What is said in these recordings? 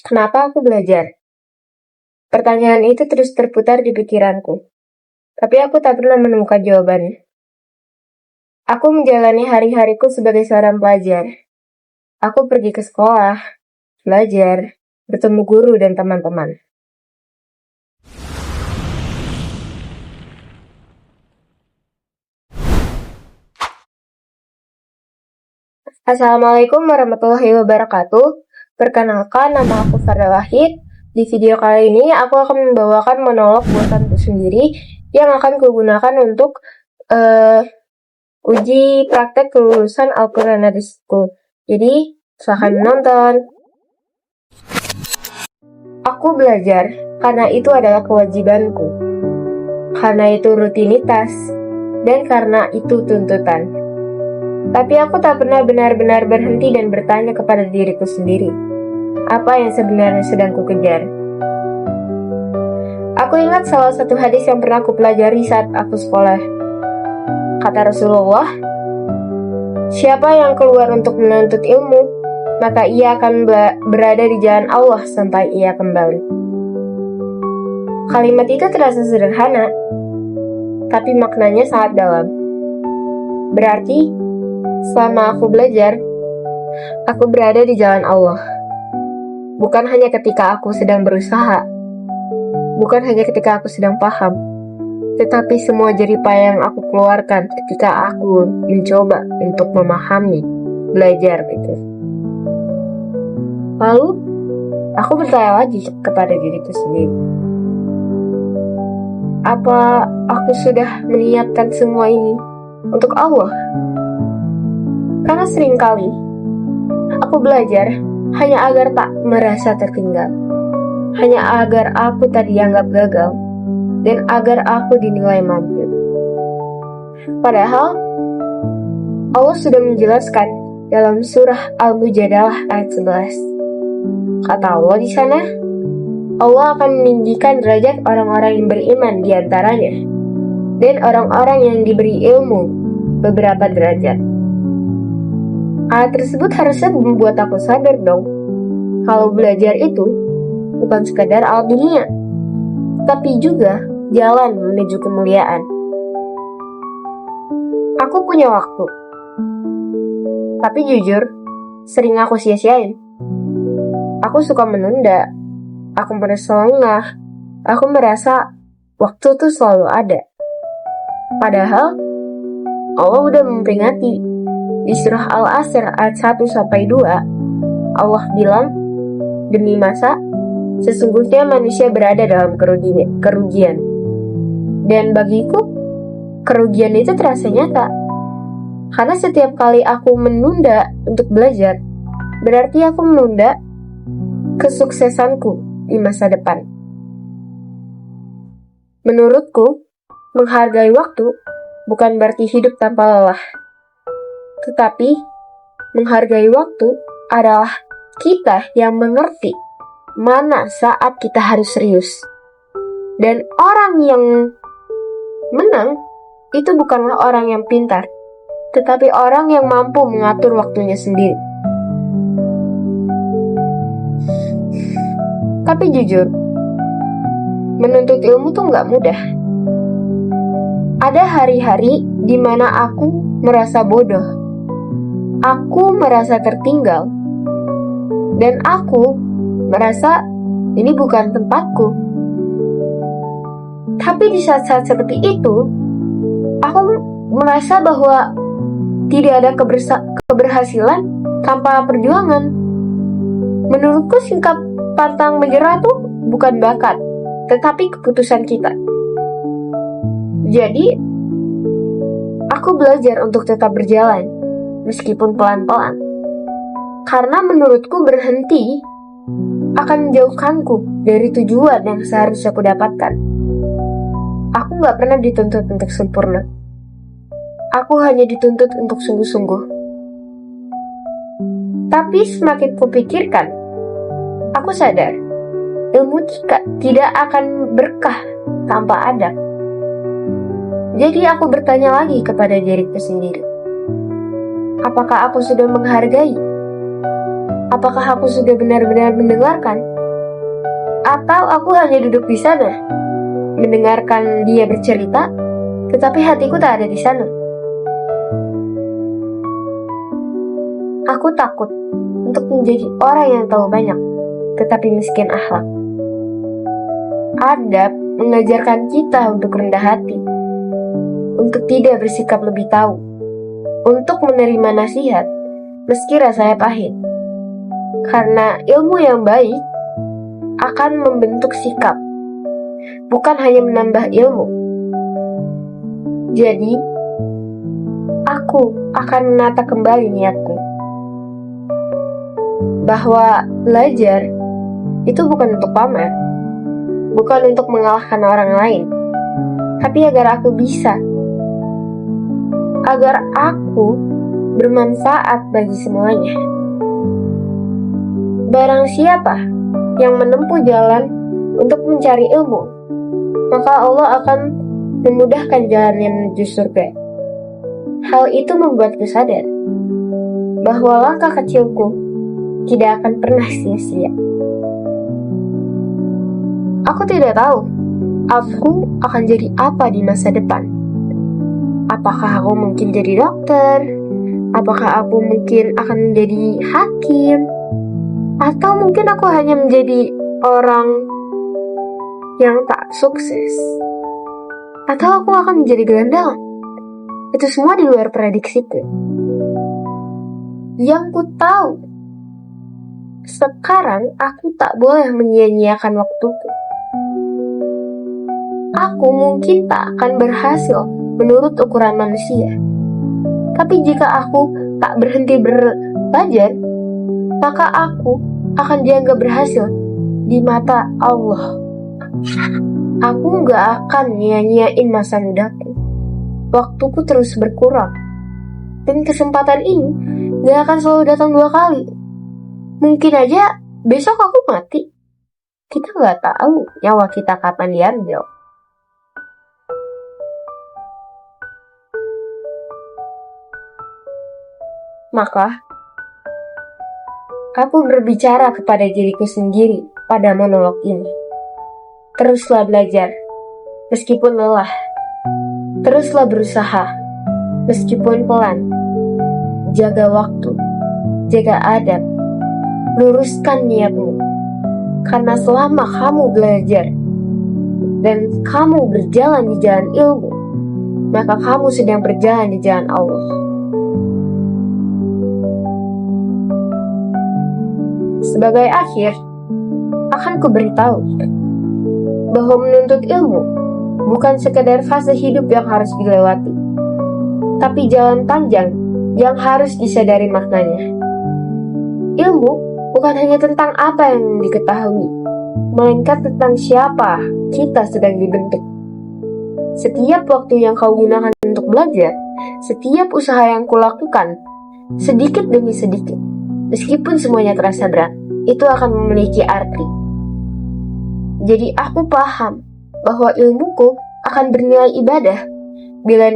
Kenapa aku belajar? Pertanyaan itu terus terputar di pikiranku, tapi aku tak pernah menemukan jawabannya. Aku menjalani hari-hariku sebagai seorang pelajar. Aku pergi ke sekolah, belajar, bertemu guru dan teman-teman. Assalamualaikum warahmatullahi wabarakatuh. Perkenalkan, nama aku Farda Wahid. Di video kali ini, aku akan membawakan monolog buatanku sendiri yang akan kugunakan untuk uji praktek kelulusan Al-Quran Hadis School. Jadi, silahkan menonton. Aku belajar karena itu adalah kewajibanku, karena itu rutinitas, dan karena itu tuntutan. Tapi aku tak pernah benar-benar berhenti dan bertanya kepada diriku sendiri, apa yang sebenarnya sedang kukejar. Aku ingat salah satu hadis yang pernah kupelajari saat aku sekolah. Kata Rasulullah, siapa yang keluar untuk menuntut ilmu, maka ia akan berada di jalan Allah sampai ia kembali. Kalimat itu terasa sederhana, tapi maknanya sangat dalam. Berarti, selama aku belajar, aku berada di jalan Allah. Bukan hanya ketika aku sedang berusaha, bukan hanya ketika aku sedang paham, tetapi semua jeripaya yang aku keluarkan ketika aku mencoba untuk memahami, belajar gitu. Lalu, aku bertanya lagi kepada diriku sendiri. Apa aku sudah meniatkan semua ini untuk Allah? Karena seringkali aku belajar hanya agar tak merasa tertinggal, hanya agar aku tak dianggap gagal, dan agar aku dinilai mampu. Padahal Allah sudah menjelaskan dalam surah Al-Mujadalah ayat 11. Kata Allah di sana, Allah akan meninggikan derajat orang-orang yang beriman di antaranya, dan orang-orang yang diberi ilmu beberapa derajat. Ayat tersebut harusnya membuat aku sadar dong, kalau belajar itu bukan sekadar alat dunia, tapi juga jalan menuju kemuliaan. Aku punya waktu, tapi jujur, sering aku sia-siain. Aku suka menunda, aku merasa lengah, aku merasa waktu tuh selalu ada. Padahal, Allah udah memperingati. Di surah Al-Asr ayat 1-2, Allah bilang, demi masa, sesungguhnya manusia berada dalam kerugian. Dan bagiku, kerugian itu terasa nyata. Karena setiap kali aku menunda untuk belajar, berarti aku menunda kesuksesanku di masa depan. Menurutku, menghargai waktu bukan berarti hidup tanpa lelah. Tetapi, menghargai waktu adalah kita yang mengerti mana saat kita harus serius. Dan orang yang menang itu bukanlah orang yang pintar, tetapi orang yang mampu mengatur waktunya sendiri. Tapi jujur, menuntut ilmu tuh gak mudah. Ada hari-hari di mana aku merasa bodoh. Aku merasa tertinggal, dan aku merasa ini bukan tempatku. Tapi di saat-saat seperti itu, aku merasa bahwa tidak ada keberhasilan tanpa perjuangan. Menurutku sikap pantang menyerah itu bukan bakat, tetapi keputusan kita. Jadi, aku belajar untuk tetap berjalan, meskipun pelan-pelan. Karena menurutku berhenti akan menjauhkanku dari tujuan yang seharusnya aku dapatkan. Aku gak pernah dituntut untuk sempurna. Aku hanya dituntut untuk sungguh-sungguh. Tapi semakin kupikirkan, aku sadar, ilmu tidak akan berkah tanpa adab. Jadi aku bertanya lagi kepada diriku sendiri. Apakah aku sudah menghargai? Apakah aku sudah benar-benar mendengarkan? Atau aku hanya duduk di sana, mendengarkan dia bercerita, tetapi hatiku tak ada di sana. Aku takut untuk menjadi orang yang tahu banyak, tetapi miskin akhlak. Adab mengajarkan kita untuk rendah hati, untuk tidak bersikap lebih tahu, untuk menerima nasihat meski rasanya pahit. Karena ilmu yang baik akan membentuk sikap, bukan hanya menambah ilmu. Jadi, aku akan menata kembali niatku, bahwa belajar itu bukan untuk pamer, bukan untuk mengalahkan orang lain, tapi agar aku bisa, agar aku bermanfaat bagi semuanya. Barang siapa yang menempuh jalan untuk mencari ilmu, maka Allah akan memudahkan jalannya menuju surga. Hal itu membuatku sadar bahwa langkah kecilku tidak akan pernah sia-sia. Aku tidak tahu aku akan jadi apa di masa depan. Apakah aku mungkin jadi dokter? Apakah aku mungkin akan menjadi hakim? Atau mungkin aku hanya menjadi orang yang tak sukses? Atau aku akan menjadi gelandangan? Itu semua di luar prediksiku. Yang ku tahu, sekarang aku tak boleh menyia-nyiakan waktuku. Aku mungkin tak akan berhasil menurut ukuran manusia. Tapi jika aku tak berhenti belajar, maka aku akan dianggap berhasil di mata Allah. Aku gak akan nyia-nyiain masa mudaku. Waktuku terus berkurang. Dan kesempatan ini gak akan selalu datang 2 kali. Mungkin aja besok aku mati. Kita gak tahu nyawa kita kapan diambil. Maka, aku berbicara kepada diriku sendiri pada monolog ini. Teruslah belajar, meskipun lelah. Teruslah berusaha, meskipun pelan. Jaga waktu, jaga adab, luruskan niatmu. Karena selama kamu belajar dan kamu berjalan di jalan ilmu, maka kamu sedang berjalan di jalan Allah. Sebagai akhir, akan kuberitahu bahwa menuntut ilmu bukan sekadar fase hidup yang harus dilewati, tapi jalan panjang yang harus disadari maknanya. Ilmu bukan hanya tentang apa yang diketahui, melainkan tentang siapa kita sedang dibentuk. Setiap waktu yang kau gunakan untuk belajar, setiap usaha yang kulakukan, sedikit demi sedikit, meskipun semuanya terasa berat, itu akan memiliki arti. Jadi aku paham bahwa ilmuku akan bernilai ibadah bila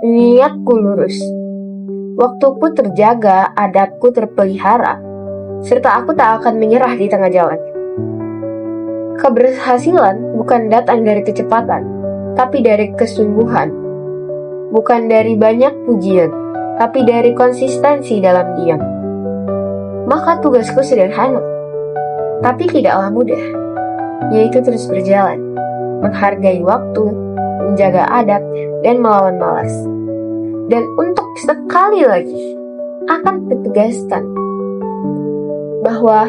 niatku lurus. Waktuku terjaga, adabku terpelihara, serta aku tak akan menyerah di tengah jalan. Keberhasilan bukan datang dari kecepatan, tapi dari kesungguhan. Bukan dari banyak pujian, tapi dari konsistensi dalam diam. Maka tugasku sederhana, tapi tidaklah mudah, yaitu terus berjalan, menghargai waktu, menjaga adab, dan melawan malas. Dan untuk sekali lagi, akan kutegaskan bahwa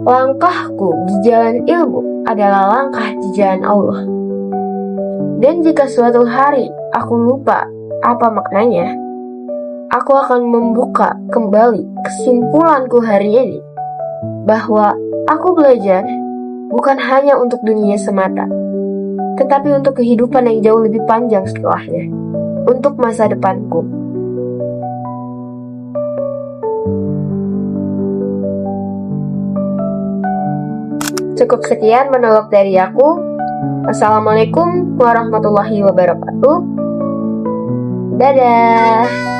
langkahku di jalan ilmu adalah langkah di jalan Allah. Dan jika suatu hari aku lupa apa maknanya, aku akan membuka kembali kesimpulanku hari ini, bahwa aku belajar bukan hanya untuk dunia semata, tetapi untuk kehidupan yang jauh lebih panjang setelahnya, untuk masa depanku. Cukup sekian monolog dari aku. Assalamualaikum warahmatullahi wabarakatuh. Dadah.